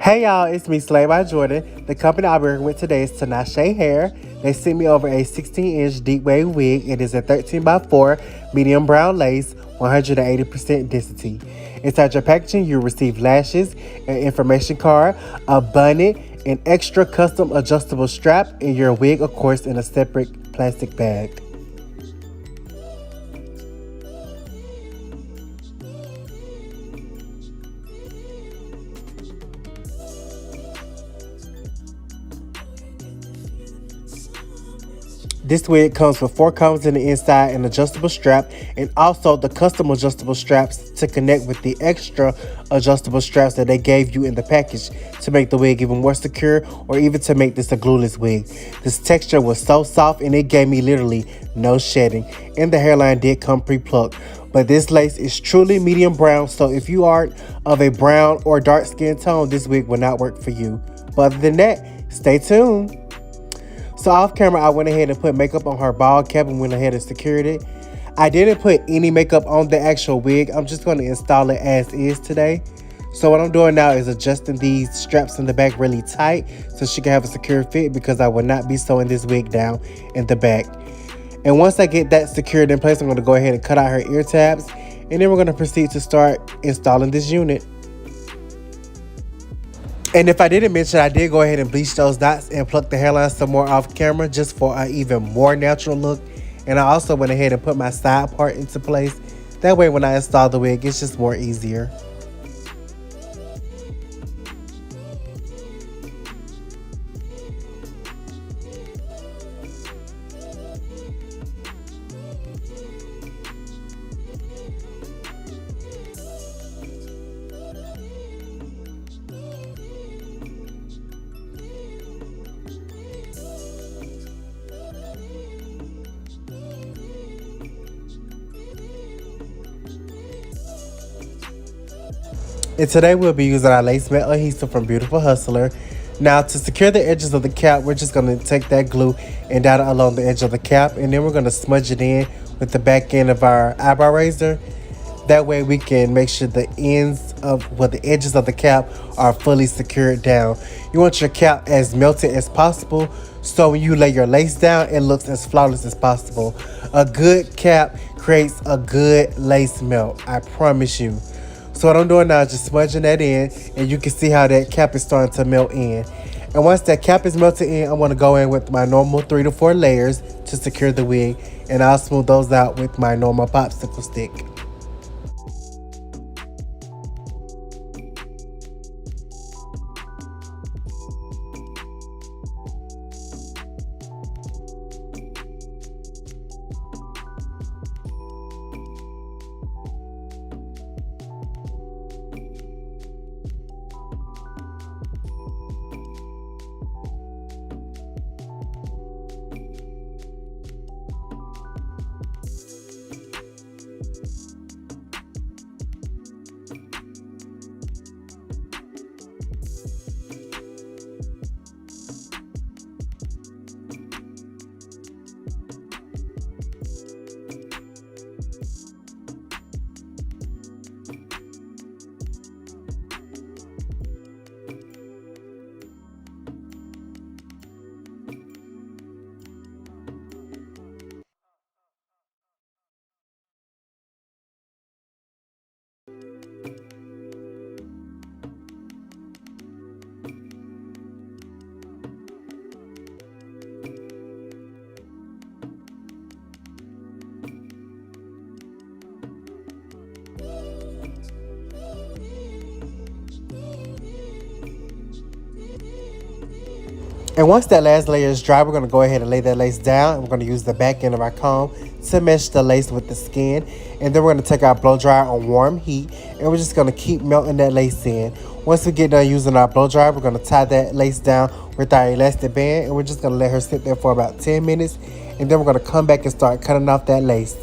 Hey y'all, it's me, Slay by Jordan. The company I'm working with today is Tinashe Hair. They sent me over a 16-inch deep wave wig. It is a 13 by 4 medium brown lace, 180% density. Inside your packaging, you'll receive lashes, an information card, a bonnet, an extra custom adjustable strap, and your wig, of course, in a separate plastic bag. This wig comes with 4 combs in the inside, an adjustable strap, and also the custom adjustable straps to connect with the extra adjustable straps that they gave you in the package to make the wig even more secure, or even to make this a glueless wig. This texture was so soft and it gave me literally no shedding, and the hairline did come pre-plucked. But this lace is truly medium brown, so if you aren't of a brown or dark skin tone, this wig will not work for you. But other than that, stay tuned. So off camera, I went ahead and put makeup on her bald cap and went ahead and secured it. I didn't put any makeup on the actual wig. I'm just going to install it as is today. So what I'm doing now is adjusting these straps in the back really tight so she can have a secure fit, because I will not be sewing this wig down in the back. And once I get that secured in place, I'm going to go ahead and cut out her ear tabs. And then we're going to proceed to start installing this unit. And if I didn't mention, I did go ahead and bleach those dots and pluck the hairline some more off camera just for an even more natural look. And I also went ahead and put my side part into place. That way when I install the wig, it's just more easier. And today we'll be using our lace matte adhesive from Beautiful Hustler. Now to secure the edges of the cap, we're just going to take that glue and dot it along the edge of the cap, and then we're going to smudge it in with the back end of our eyebrow razor. That way we can make sure the ends of, well, the edges of the cap are fully secured down. You want your cap as melted as possible, so when you lay your lace down, it looks as flawless as possible. A good cap creates a good lace melt, I promise you. So what I'm doing now is just smudging that in, and you can see how that cap is starting to melt in. And once that cap is melted in, I'm going to go in with my normal 3 to 4 layers to secure the wig, and I'll smooth those out with my normal popsicle stick. And once that last layer is dry, we're going to go ahead and lay that lace down. And we're going to use the back end of our comb to mesh the lace with the skin. And then we're going to take our blow dryer on warm heat, and we're just going to keep melting that lace in. Once we get done using our blow dryer, we're going to tie that lace down with our elastic band, and we're just going to let her sit there for about 10 minutes. And then we're going to come back and start cutting off that lace.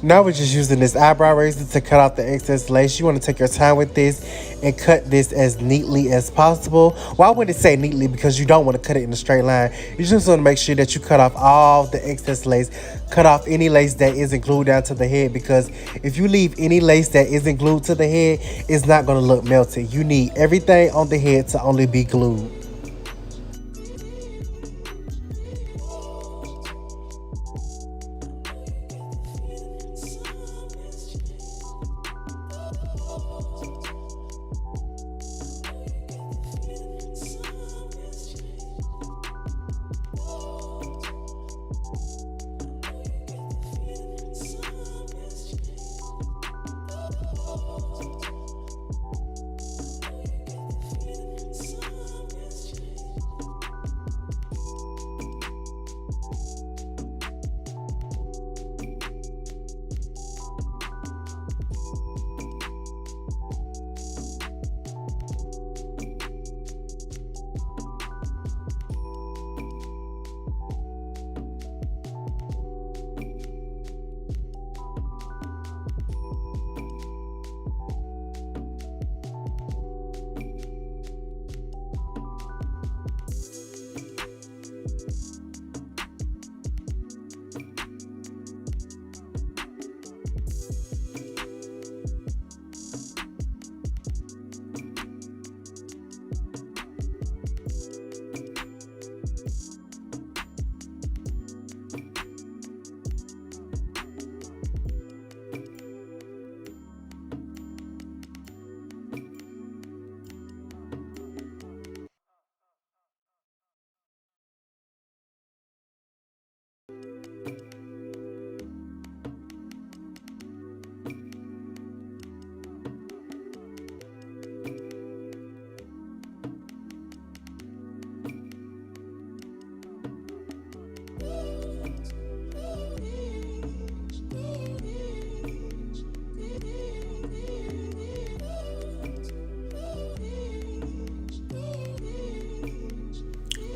Now we're just using this eyebrow razor to cut out the excess lace. You want to take your time with this and cut this as neatly as possible. Well, I wouldn't say neatly because you don't want to cut it in a straight line. You just want to make sure that you cut off all the excess lace. Cut off any lace that isn't glued down to the head, because if you leave any lace that isn't glued to the head, it's not going to look melted. You need everything on the head to only be glued.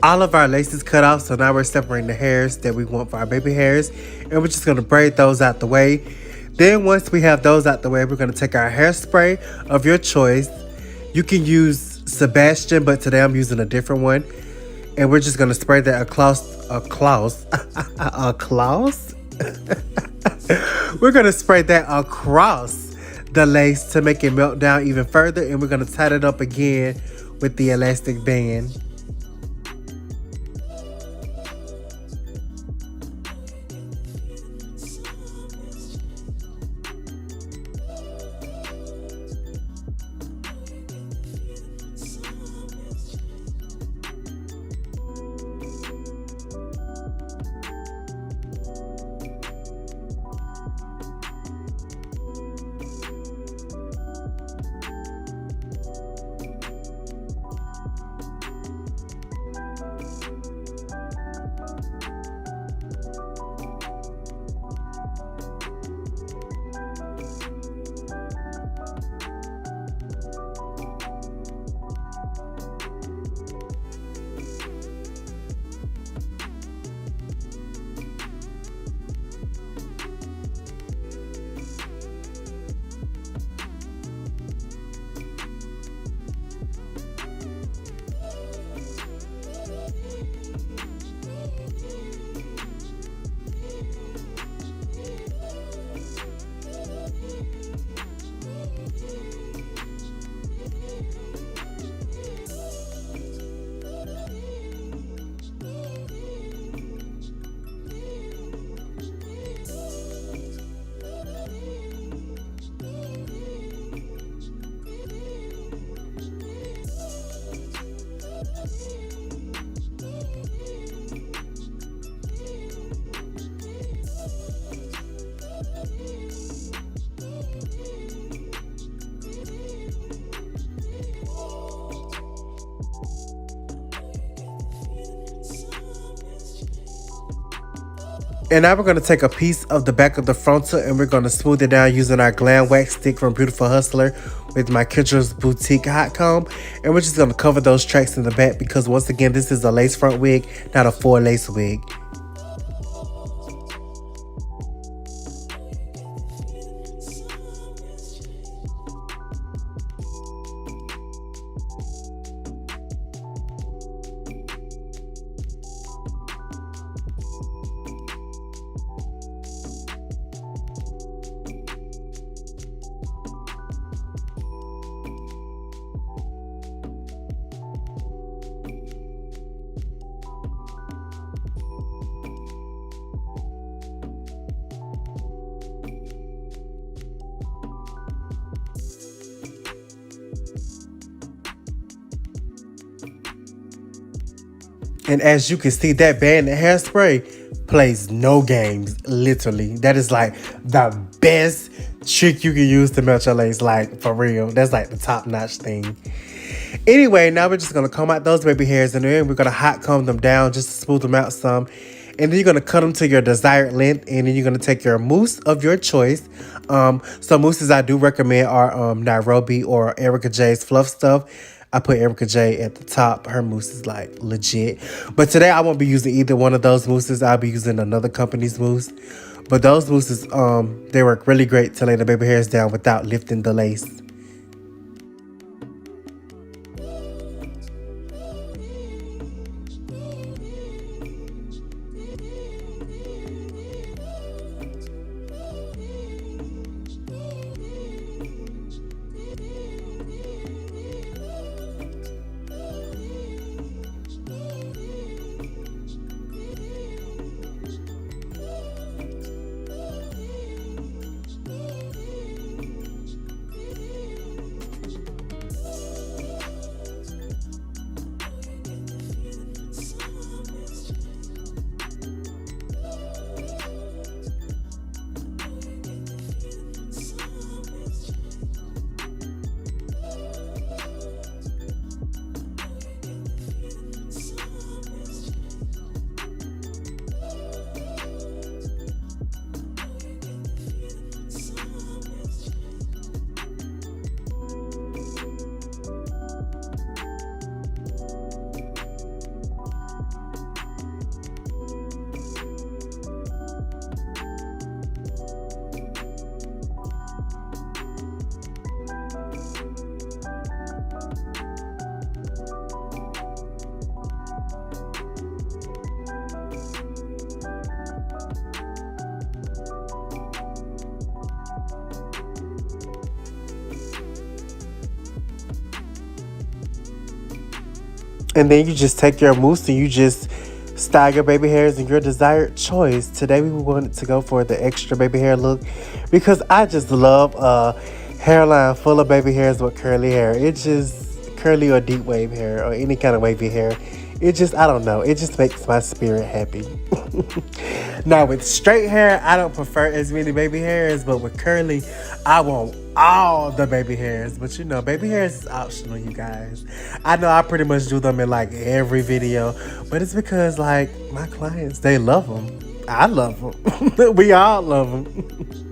All of our laces cut off, so now we're separating the hairs that we want for our baby hairs, and we're just going to braid those out the way. Then once we have those out the way, we're going to take our hairspray of your choice. You can use Sebastian, but today I'm using a different one, and we're just going to spray that across we're going to spray that across the lace to make it melt down even further, and we're going to tie it up again with the elastic band. And now we're going to take a piece of the back of the frontal and we're going to smooth it down using our glam wax stick from Beautiful Hustler with my Kendra's Boutique hot comb. And we're just going to cover those tracks in the back because once again, this is a lace front wig, not a full lace wig. And as you can see, that banded hairspray plays no games, literally. That is like the best trick you can use to melt your lace, like for real. That's like the top-notch thing. Anyway, now we're just gonna comb out those baby hairs, and then we're gonna hot comb them down just to smooth them out some. And then you're gonna cut them to your desired length, and then you're gonna take your mousse of your choice. Some mousses I do recommend are Nairobi or Erica J's Fluff Stuff. I put Erica J at the top. Her mousse is like legit. But today I won't be using either one of those mousses. I'll be using another company's mousse. But those mousses, they work really great to lay the baby hairs down without lifting the lace. And then you just take your mousse and you just style your baby hairs in your desired choice. Today we wanted to go for the extra baby hair look because I just love a hairline full of baby hairs with curly hair. It just curly or deep wave hair or any kind of wavy hair. It just, I don't know, it just makes my spirit happy. Now with straight hair, I don't prefer as many baby hairs, but with curly, I want all the baby hairs. But you know, baby hairs is optional, you guys. I know I pretty much do them in like every video, but it's because like my clients, they love them. I love them. We all love them.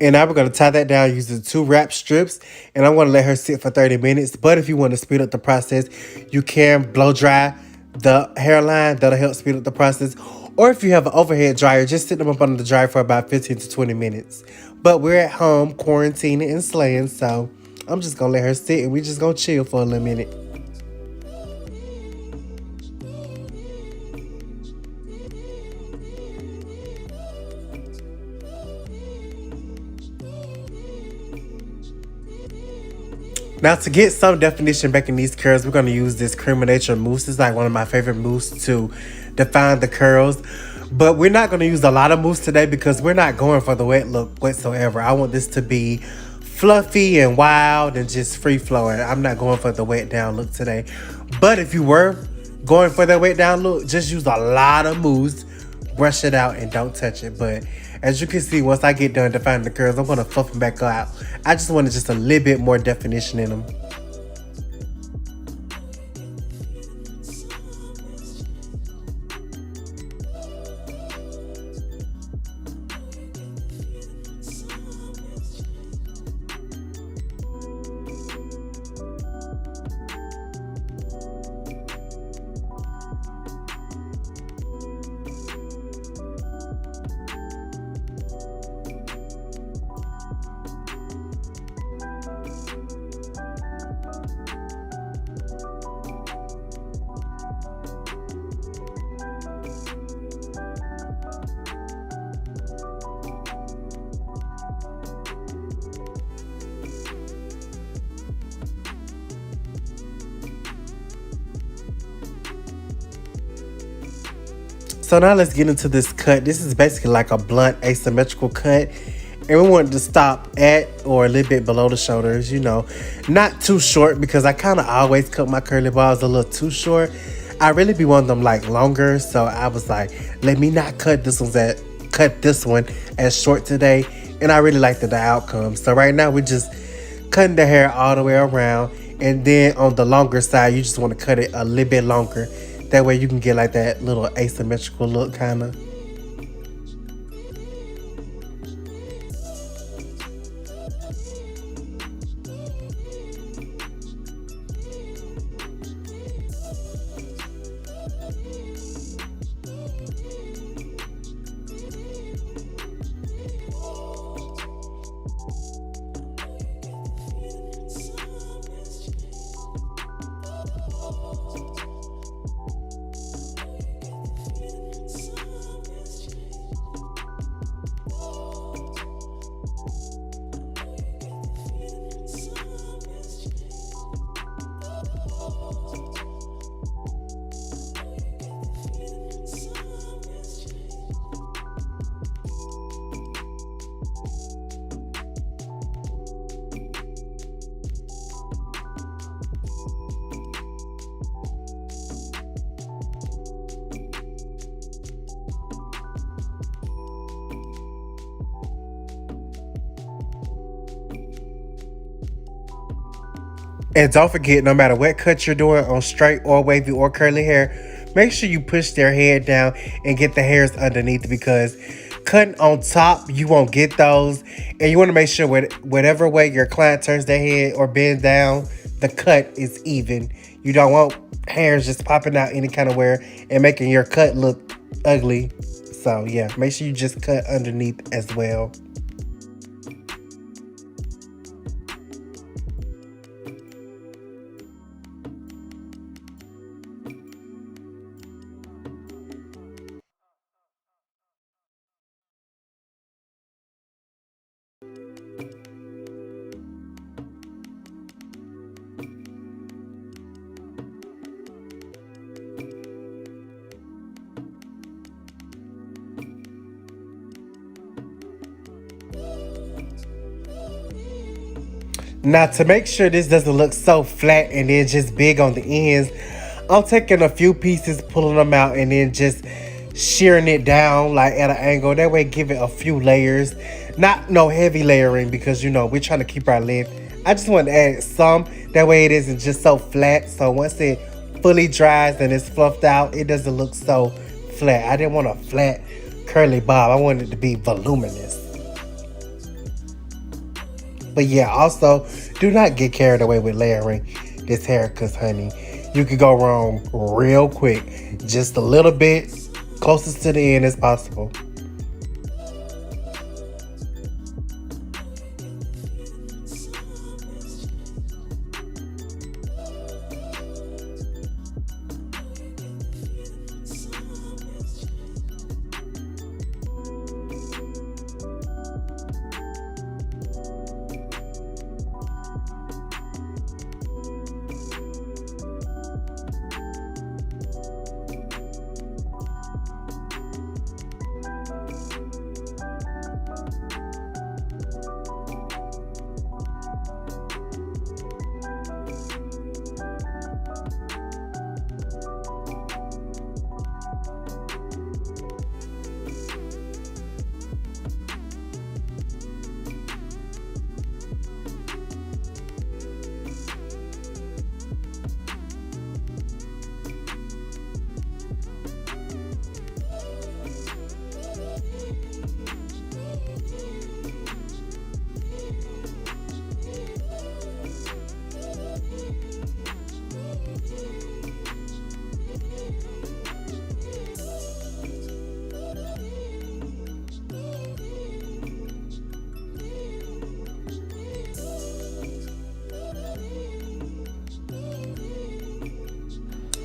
And now we're going to tie that down using 2 wrap strips. And I'm going to let her sit for 30 minutes. But if you want to speed up the process, you can blow dry the hairline. That'll help speed up the process. Or if you have an overhead dryer, just sit them up under the dryer for about 15 to 20 minutes. But we're at home quarantining and slaying. So I'm just going to let her sit and we just going to chill for a little minute. Now to get some definition back in these curls, we're going to use this Cream of Nature mousse. It's like one of my favorite mousse to define the curls. But we're not going to use a lot of mousse today because we're not going for the wet look whatsoever. I want this to be fluffy and wild and just free flowing. I'm not going for the wet down look today. But if you were going for that wet down look, just use a lot of mousse, brush it out, and don't touch it. But as you can see, once I get done defining the curls, I'm going to fluff them back out. I just wanted just a little bit more definition in them. So now let's get into this cut. This is basically like a blunt asymmetrical cut. And we want to stop at or a little bit below the shoulders, you know. Not too short because I kind of always cut my curly balls a little too short. I really be wanting them like longer. So I was like, let me not cut this one as short today. And I really liked the outcome. So right now we're just cutting the hair all the way around. And then on the longer side, you just want to cut it a little bit longer. That way you can get like that little asymmetrical look kind of. And don't forget, no matter what cut you're doing on straight or wavy or curly hair, make sure you push their head down and get the hairs underneath, because cutting on top, you won't get those. And you want to make sure whatever way your client turns their head or bend down, the cut is even. You don't want hairs just popping out any kind of where and making your cut look ugly. So yeah, make sure you just cut underneath as well. Now, to make sure this doesn't look so flat and then just big on the ends, I'm taking a few pieces, pulling them out, and then just shearing it down like at an angle. That way give it a few layers. Not no heavy layering, because you know we're trying to keep our length. I just want to add some. That way it isn't just so flat. So once it fully dries and it's fluffed out, it doesn't look so flat. I didn't want a flat curly bob. I wanted it to be voluminous. But yeah, also, do not get carried away with layering this hair, because, honey, you could go wrong real quick. Just a little bit, closest to the end as possible.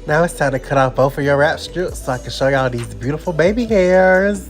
Now it's time to cut off both of your wrap strips so I can show y'all these beautiful baby hairs.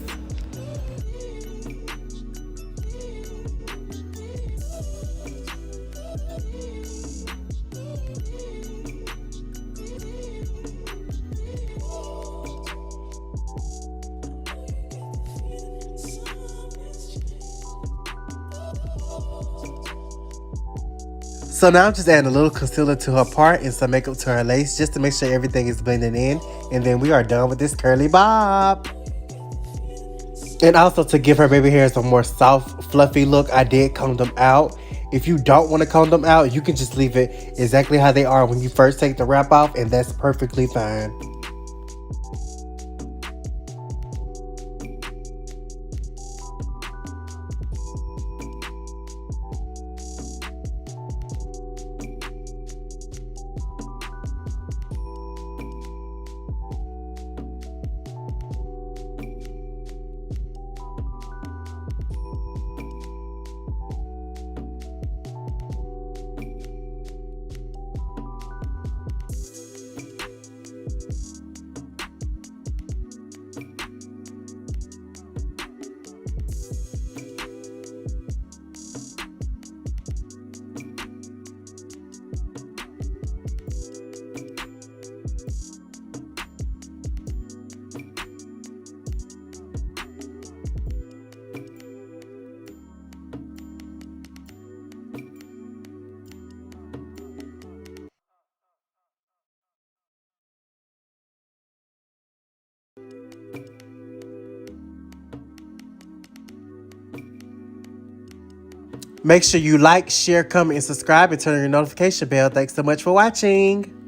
So now I'm just adding a little concealer to her part and some makeup to her lace just to make sure everything is blending in. And then we are done with this curly bob. And also to give her baby hairs a more soft, fluffy look, I did comb them out. If you don't want to comb them out, you can just leave it exactly how they are when you first take the wrap off, and that's perfectly fine. Make sure you like, share, comment, and subscribe, and turn on your notification bell. Thanks so much for watching.